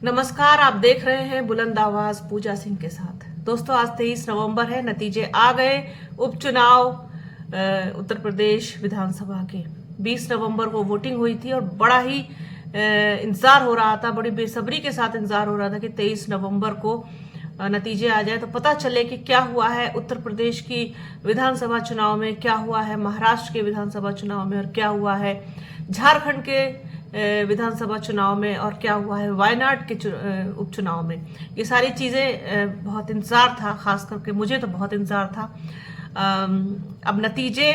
नमस्कार, आप देख रहे हैं बुलंद आवाज पूजा सिंह के साथ। दोस्तों, आज 23 नवंबर है। नतीजे आ गए उपचुनाव उत्तर प्रदेश विधानसभा के। 20 नवंबर को वोटिंग हुई थी और बड़ा ही इंतजार हो रहा था, बड़ी बेसब्री के साथ इंतजार हो रहा था कि 23 नवंबर को नतीजे आ जाए तो पता चले कि क्या हुआ है उत्तर प्रदेश की विधानसभा चुनाव में, क्या हुआ है महाराष्ट्र के विधानसभा चुनाव में और क्या हुआ है झारखंड के विधानसभा चुनाव में और क्या हुआ है वायनाड के उपचुनाव में। ये सारी चीजें बहुत इंतजार था, खास करके मुझे तो बहुत इंतजार था। अब नतीजे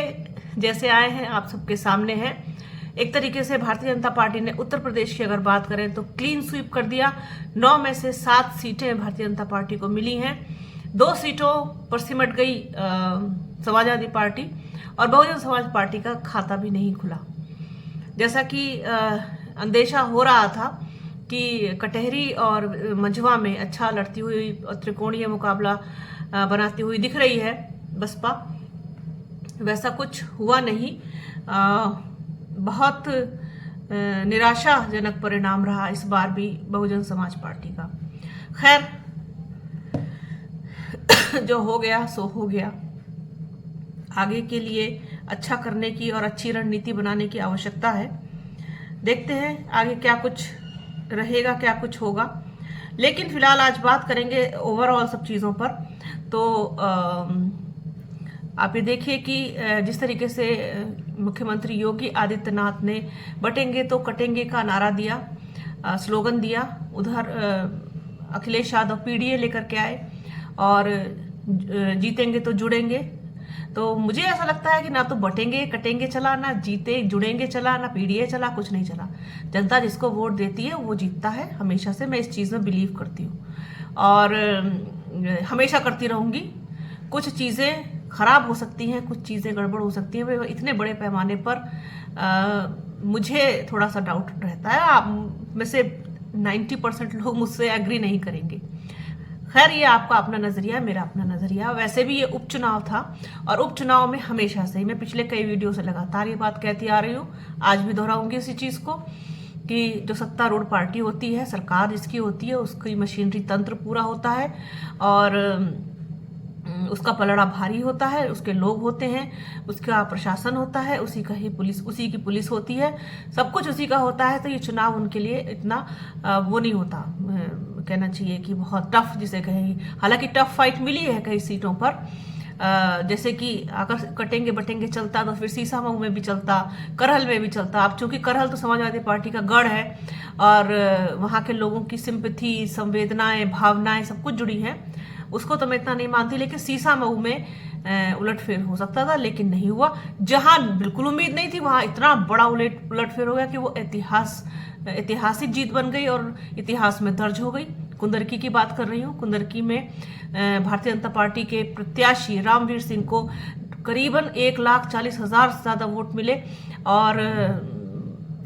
जैसे आए हैं आप सबके सामने हैं। एक तरीके से भारतीय जनता पार्टी ने उत्तर प्रदेश की अगर बात करें तो क्लीन स्वीप कर दिया। 9 में से 7 सीटें भारतीय जनता पार्टी को मिली हैं। 2 सीटों पर सिमट गई समाजवादी पार्टी और बहुजन समाज पार्टी का खाता भी नहीं खुला। जैसा कि अंदेशा हो रहा था कि कटहरी और मंझवा में अच्छा लड़ती हुई त्रिकोणीय मुकाबला बनाती हुई दिख रही है बसपा, वैसा कुछ हुआ नहीं। बहुत निराशाजनक परिणाम रहा इस बार भी बहुजन समाज पार्टी का। खैर, जो हो गया सो हो गया। आगे के लिए अच्छा करने की और अच्छी रणनीति बनाने की आवश्यकता है। देखते हैं आगे क्या कुछ रहेगा, क्या कुछ होगा। लेकिन फिलहाल आज बात करेंगे ओवरऑल सब चीज़ों पर। तो आप ये देखिए कि जिस तरीके से मुख्यमंत्री योगी आदित्यनाथ ने बटेंगे तो कटेंगे का नारा दिया, स्लोगन दिया। उधर अखिलेश यादव पीडीए लेकर के आए और जीतेंगे तो जुड़ेंगे। तो मुझे ऐसा लगता है कि ना तो बटेंगे कटेंगे चला, ना जीते जुड़ेंगे चला, ना पीडीए चला, कुछ नहीं चला। जनता जिसको वोट देती है वो जीतता है। हमेशा से मैं इस चीज़ में बिलीव करती हूँ और हमेशा करती रहूँगी। कुछ चीज़ें खराब हो सकती हैं, कुछ चीज़ें गड़बड़ हो सकती हैं। इतने बड़े पैमाने पर मुझे थोड़ा सा डाउट रहता है। आप में से 90% लोग मुझसे एग्री नहीं करेंगे। खैर, ये आपका अपना नजरिया है, मेरा अपना नजरिया। वैसे भी ये उपचुनाव था और उपचुनाव में हमेशा से ही, मैं पिछले कई वीडियो से लगातार ये बात कहती आ रही हूँ, आज भी दोहराऊंगी इसी चीज को कि जो सत्तारूढ़ पार्टी होती है, सरकार जिसकी होती है, उसकी मशीनरी तंत्र पूरा होता है और उसका पलड़ा भारी होता है, उसके लोग होते हैं, उसका प्रशासन होता है, उसी का ही पुलिस, उसी की पुलिस होती है, सब कुछ उसी का होता है। तो ये चुनाव उनके लिए इतना वो नहीं होता, कहना चाहिए कि बहुत टफ जिसे कहें। हालांकि टफ फाइट मिली है कई सीटों पर, जैसे कि अगर कटेंगे बटेंगे चलता तो फिर सीसामऊ में भी चलता, करहल में भी चलता। अब चूंकि करहल तो समाजवादी पार्टी का गढ़ है और वहाँ के लोगों की सिंपैथी, संवेदनाएं, भावनाएं सब कुछ जुड़ी हैं, उसको तो मैं इतना नहीं मानती। लेकिन सीसामऊ में उलटफेर हो सकता था, लेकिन नहीं हुआ। जहां बिल्कुल उम्मीद नहीं थी वहां इतना बड़ा उलटफेर हो गया कि वो ऐतिहासिक जीत बन गई और इतिहास में दर्ज हो गई। कुंदरकी की बात कर रही हूँ। कुंदरकी में भारतीय जनता पार्टी के प्रत्याशी रामवीर सिंह को करीबन 1,40,000 से ज्यादा वोट मिले और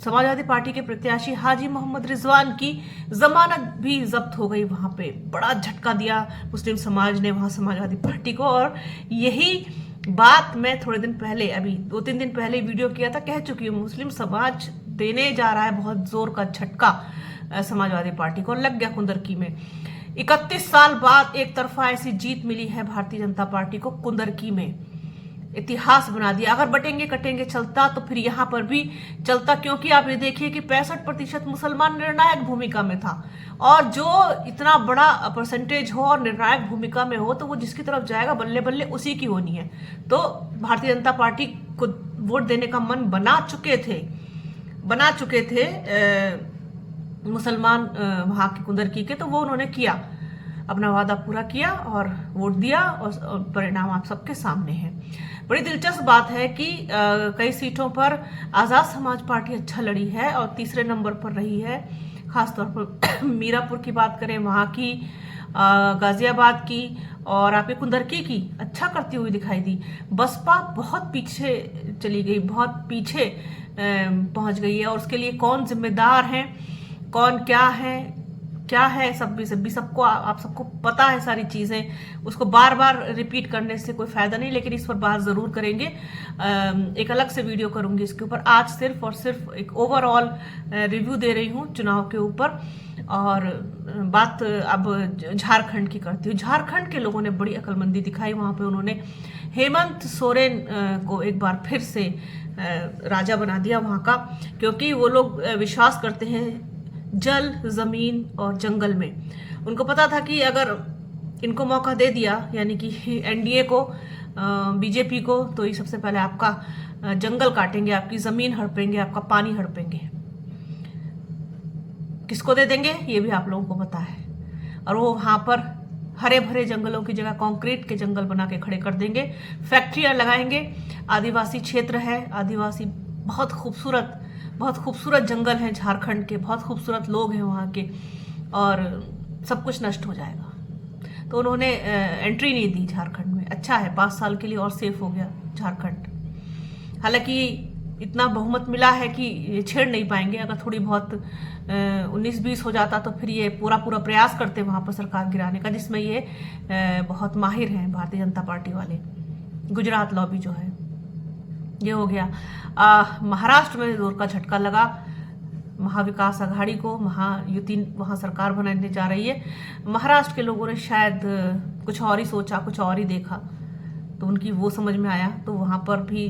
समाजवादी पार्टी के प्रत्याशी हाजी मोहम्मद रिजवान की जमानत भी जब्त हो गई। वहां पे बड़ा झटका दिया मुस्लिम समाज ने वहां समाजवादी पार्टी को। और यही बात मैं थोड़े दिन पहले, अभी 2-3 दिन पहले वीडियो किया था, कह चुकी हूँ। मुस्लिम समाज देने जा रहा है बहुत जोर का झटका समाजवादी पार्टी को। लग गया कुंदरकी में। 31 साल बाद एक तरफा ऐसी जीत मिली है भारतीय जनता पार्टी को कुंदरकी में। इतिहास बना दिया। अगर बटेंगे कटेंगे चलता तो फिर यहां पर भी चलता, क्योंकि आप ये देखिए कि 65% मुसलमान निर्णायक भूमिका में था। और जो इतना बड़ा परसेंटेज हो और निर्णायक भूमिका में हो तो वो जिसकी तरफ जाएगा बल्ले बल्ले उसी की होनी है। तो भारतीय जनता पार्टी को वोट देने का मन बना चुके थे मुसलमान वहां के कुंदरकी के, तो वो उन्होंने किया, अपना वादा पूरा किया और वोट दिया और परिणाम आप सबके सामने है। बड़ी दिलचस्प बात है कि कई सीटों पर आजाद समाज पार्टी अच्छा लड़ी है और तीसरे नंबर पर रही है। खासतौर पर मीरापुर की बात करें, वहां की, गाजियाबाद की और आपके कुंदरकी की अच्छा करती हुई दिखाई दी। बसपा बहुत पीछे चली गई, बहुत पीछे पहुंच गई है और उसके लिए कौन जिम्मेदार है, कौन क्या है सबको आप सबको पता है सारी चीजें। उसको बार बार रिपीट करने से कोई फायदा नहीं, लेकिन इस पर बात जरूर करेंगे। एक अलग से वीडियो करूंगी इसके ऊपर। आज सिर्फ और सिर्फ एक ओवरऑल रिव्यू दे रही हूँ चुनाव के ऊपर। और बात अब झारखंड की करती हूँ। झारखंड के लोगों ने बड़ी अक्लमंदी दिखाई। वहाँ पे उन्होंने हेमंत सोरेन को एक बार फिर से राजा बना दिया वहाँ का, क्योंकि वो लोग विश्वास करते हैं जल, ज़मीन और जंगल में। उनको पता था कि अगर इनको मौका दे दिया, यानी कि एनडीए को, बीजेपी को, तो ये सबसे पहले आपका जंगल काटेंगे, आपकी ज़मीन हड़पेंगे, आपका पानी हड़पेंगे। किसको दे देंगे ये भी आप लोगों को पता है। और वो वहाँ पर हरे भरे जंगलों की जगह कंक्रीट के जंगल बना के खड़े कर देंगे, फैक्ट्रियाँ लगाएंगे। आदिवासी क्षेत्र है, आदिवासी बहुत खूबसूरत जंगल हैं झारखंड के, बहुत खूबसूरत लोग हैं वहाँ के, और सब कुछ नष्ट हो जाएगा। तो उन्होंने एंट्री नहीं दी झारखंड में। अच्छा है, 5 साल के लिए और सेफ हो गया झारखंड। हालांकि इतना बहुमत मिला है कि ये छेड़ नहीं पाएंगे। अगर थोड़ी बहुत 19-20 हो जाता तो फिर ये पूरा प्रयास करते वहाँ पर सरकार गिराने का, जिसमें ये बहुत माहिर हैं भारतीय जनता पार्टी वाले। गुजरात लॉबी जो है, ये हो गया। महाराष्ट्र में जोर का झटका लगा महाविकास आघाड़ी को, महायुति वहाँ सरकार बनाने जा रही है। महाराष्ट्र के लोगों ने शायद कुछ और ही सोचा, कुछ और ही देखा, तो उनकी वो समझ में आया, तो वहाँ पर भी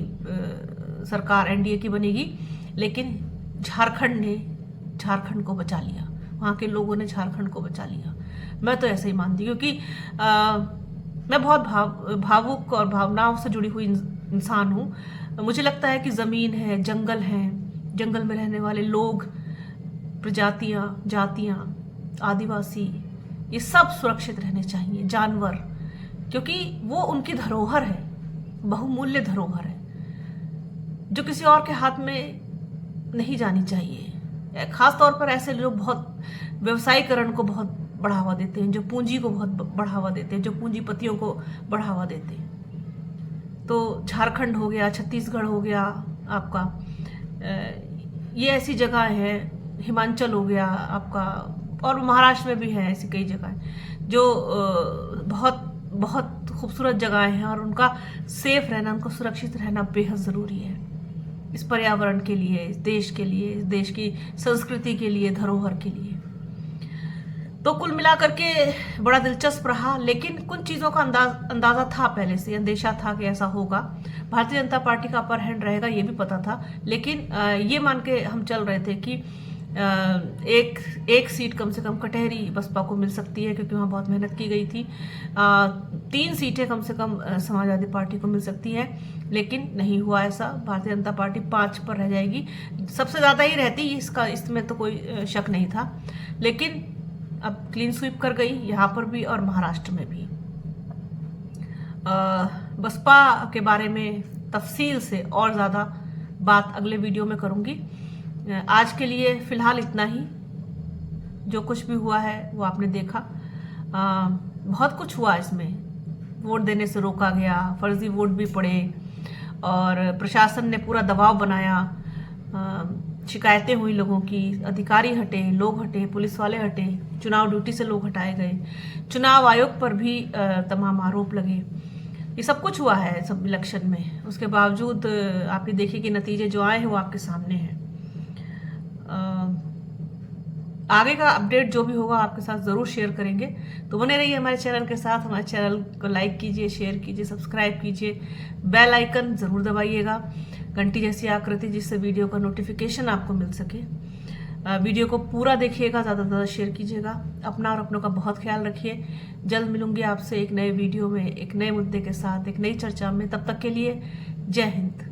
सरकार एनडीए की बनेगी। लेकिन झारखंड को बचा लिया, वहाँ के लोगों ने झारखंड को बचा लिया। मैं तो ऐसे ही मानती हूँ, क्योंकि मैं बहुत भावुक और भावनाओं से जुड़ी हुई इंसान हूँ। मुझे लगता है कि ज़मीन है, जंगल है, जंगल में रहने वाले लोग, प्रजातियाँ, जातियाँ, आदिवासी, ये सब सुरक्षित रहने चाहिए। जानवर, क्योंकि वो उनकी धरोहर है, बहुमूल्य धरोहर है, जो किसी और के हाथ में नहीं जानी चाहिए। खास तौर पर ऐसे लोग बहुत व्यवसायीकरण को बहुत बढ़ावा देते हैं, जो पूंजी को बहुत बढ़ावा देते हैं, जो पूंजीपतियों को बढ़ावा देते हैं। तो झारखंड हो गया, छत्तीसगढ़ हो गया आपका, ये ऐसी जगह है, हिमाचल हो गया आपका, और महाराष्ट्र में भी है ऐसी कई जगह जो बहुत खूबसूरत जगहें हैं, और उनका सेफ रहना, उनको सुरक्षित रहना बेहद ज़रूरी है इस पर्यावरण के लिए, इस देश के लिए, इस देश की संस्कृति के लिए, धरोहर के लिए। तो कुल मिलाकर के बड़ा दिलचस्प रहा। लेकिन कुछ चीज़ों का अंदाज़ा था, पहले से अंदेशा था कि ऐसा होगा। भारतीय जनता पार्टी का अपर हैंड रहेगा, ये भी पता था। लेकिन ये मान के हम चल रहे थे कि एक सीट कम से कम कटहरी बसपा को मिल सकती है, क्योंकि वहाँ बहुत मेहनत की गई थी। 3 सीटें कम से कम समाजवादी पार्टी को मिल सकती हैं, लेकिन नहीं हुआ ऐसा। भारतीय जनता पार्टी 5 पर रह जाएगी। सबसे ज़्यादा ही रहती, इसमें तो कोई शक नहीं था। लेकिन अब क्लीन स्वीप कर गई यहाँ पर भी और महाराष्ट्र में भी। बसपा के बारे में तफसील से और ज़्यादा बात अगले वीडियो में करूँगी। आज के लिए फ़िलहाल इतना ही। जो कुछ भी हुआ है वो आपने देखा। बहुत कुछ हुआ इसमें, वोट देने से रोका गया, फर्जी वोट भी पड़े, और प्रशासन ने पूरा दबाव बनाया, शिकायतें हुई लोगों की, अधिकारी हटे, लोग हटे, पुलिस वाले हटे, चुनाव ड्यूटी से लोग हटाए गए, चुनाव आयोग पर भी तमाम आरोप लगे। ये सब कुछ हुआ है सब इलेक्शन में। उसके बावजूद आप ये देखिए कि नतीजे जो आए हैं वो आपके सामने हैं। आगे का अपडेट जो भी होगा आपके साथ ज़रूर शेयर करेंगे। तो बने रहिए हमारे चैनल के साथ। हमारे चैनल को लाइक कीजिए, शेयर कीजिए, सब्सक्राइब कीजिए, बेल आइकन ज़रूर दबाइएगा, घंटी जैसी आकृति, जिससे वीडियो का नोटिफिकेशन आपको मिल सके। वीडियो को पूरा देखिएगा, ज़्यादा से ज़्यादा शेयर कीजिएगा। अपना और अपनों का बहुत ख्याल रखिए। जल्द मिलूंगी आपसे एक नए वीडियो में, एक नए मुद्दे के साथ, एक नई चर्चा में। तब तक के लिए जय हिंद।